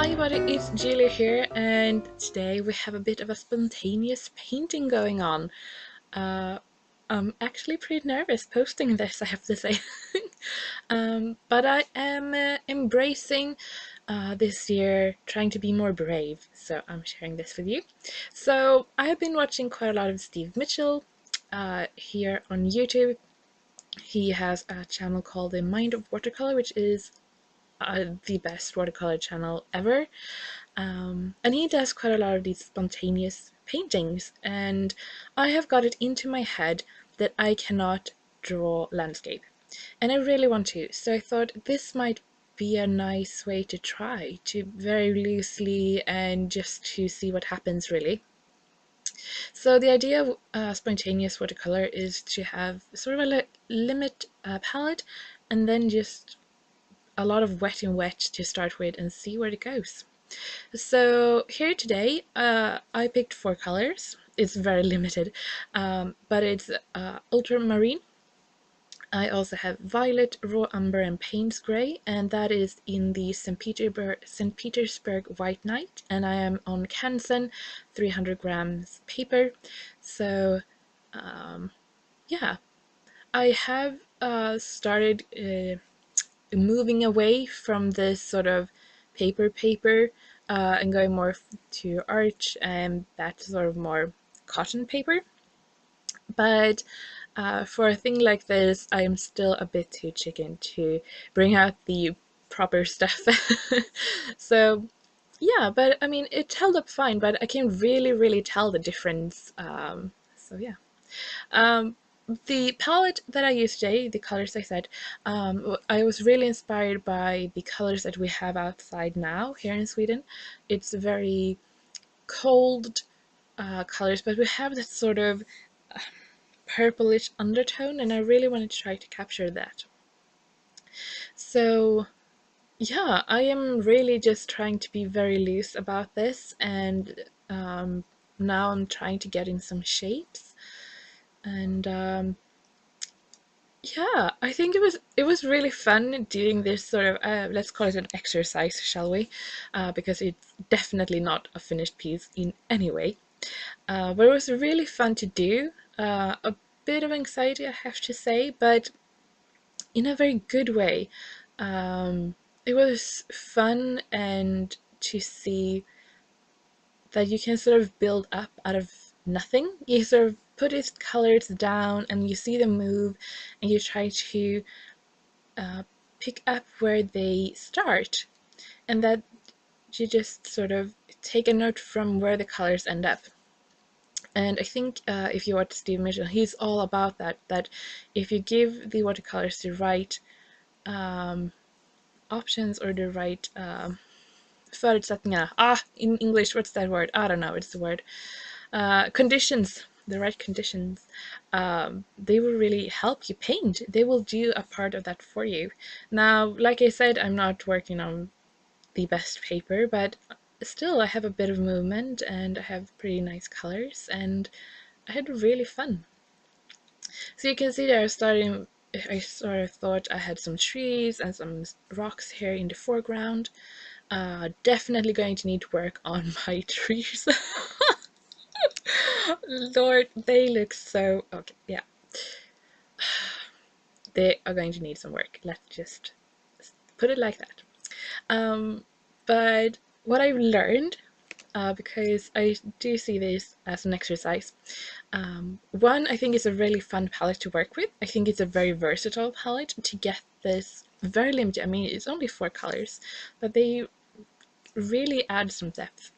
Hi everybody, it's Julia here, and today we have a bit of a spontaneous painting going on. Uh, I'm actually pretty nervous posting this, I have to say. But I am embracing this year, trying to be more brave, so I'm sharing this with you. So I have been watching quite a lot of Steve Mitchell here on YouTube. He has a channel called The Mind of Watercolor, which is the best watercolor channel ever. And he does quite a lot of these spontaneous paintings, and I have got it into my head that I cannot draw landscape, and I really want to, so I thought this might be a nice way to try to very loosely and just to see what happens really. So the idea of spontaneous watercolor is to have sort of a limit palette, and then just a lot of wet and wet to start with and see where it goes. So here today, I picked 4 colors. It's very limited, but it's ultramarine. I also have violet, raw umber, and Payne's gray, and that is in the St. Petersburg White Night, and I am on Canson 300 grams paper. So yeah, I have started moving away from this sort of paper and going more to art and that sort of more cotton paper. But for a thing like this, I am still a bit too chicken to bring out the proper stuff. So yeah, but I mean, it held up fine, but I can really tell the difference. So yeah. Um, the palette that I used today, the colors I said, I was really inspired by the colors that we have outside now here in Sweden. It's very cold colors, but we have that sort of purplish undertone, and I really wanted to try to capture that. So yeah, I am really just trying to be very loose about this, and now I'm trying to get in some shapes, and yeah, I think it was really fun doing this sort of let's call it an exercise, shall we? Because it's definitely not a finished piece in any way. But it was really fun to do. A bit of anxiety, I have to say, but in a very good way. It was fun, and to see that you can sort of build up out of nothing. You sort of put its colors down and you see them move, and you try to pick up where they start, and that you just sort of take a note from where the colors end up. And I think if you watch Steve Mitchell, he's all about that, that if you give the watercolors the right options or the right förutsättningar. In English, what's that word? I don't know, it's the word. Conditions, the right conditions, they will really help you paint. They will do a part of that for you. Now, like I said, I'm not working on the best paper, but still I have a bit of movement and I have pretty nice colors, and I had really fun. So you can see that I sort of thought I had some trees and some rocks here in the foreground. Definitely going to need to work on my trees. Lord, they look so okay. Yeah, they are going to need some work. Let's just put it like that. But what I've learned, because I do see this as an exercise. One, I think it's a really fun palette to work with. I think it's a very versatile palette to get this very limited. I mean, it's only 4 colors, but they really add some depth.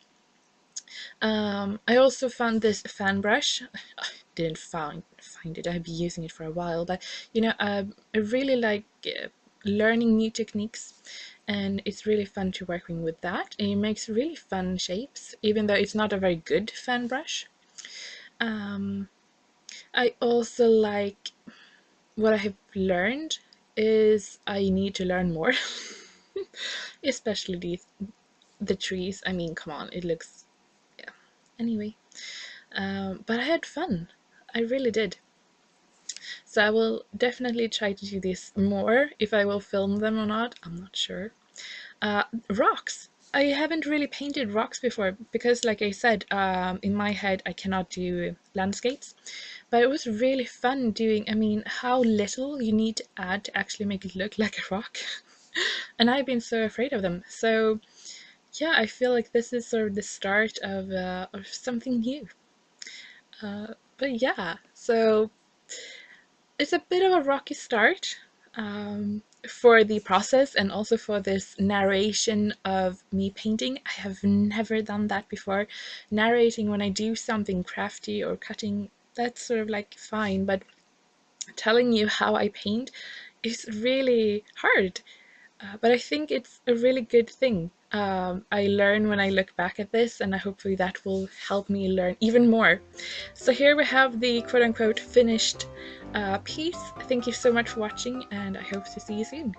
I also found this fan brush. I didn't find it. I've been using it for a while, but you know, I really like learning new techniques, and it's really fun to working with that. And it makes really fun shapes, even though it's not a very good fan brush. I also like what I have learned is I need to learn more, especially the trees. I mean, come on, it looks yeah. Anyway, but I had fun. I really did. So I will definitely try to do this more. If I will film them or not, I'm not sure. Rocks. I haven't really painted rocks before because, like I said, in my head I cannot do landscapes. But it was really fun doing, I mean, how little you need to add to actually make it look like a rock. And I've been so afraid of them. So yeah, I feel like this is sort of the start of something new. But yeah, so it's a bit of a rocky start for the process and also for this narration of me painting. I have never done that before. Narrating when I do something crafty or cutting, that's sort of like fine, but telling you how I paint is really hard. But I think it's a really good thing. I learn when I look back at this, and hopefully that will help me learn even more. So here we have the quote-unquote finished piece. Thank you so much for watching, and I hope to see you soon.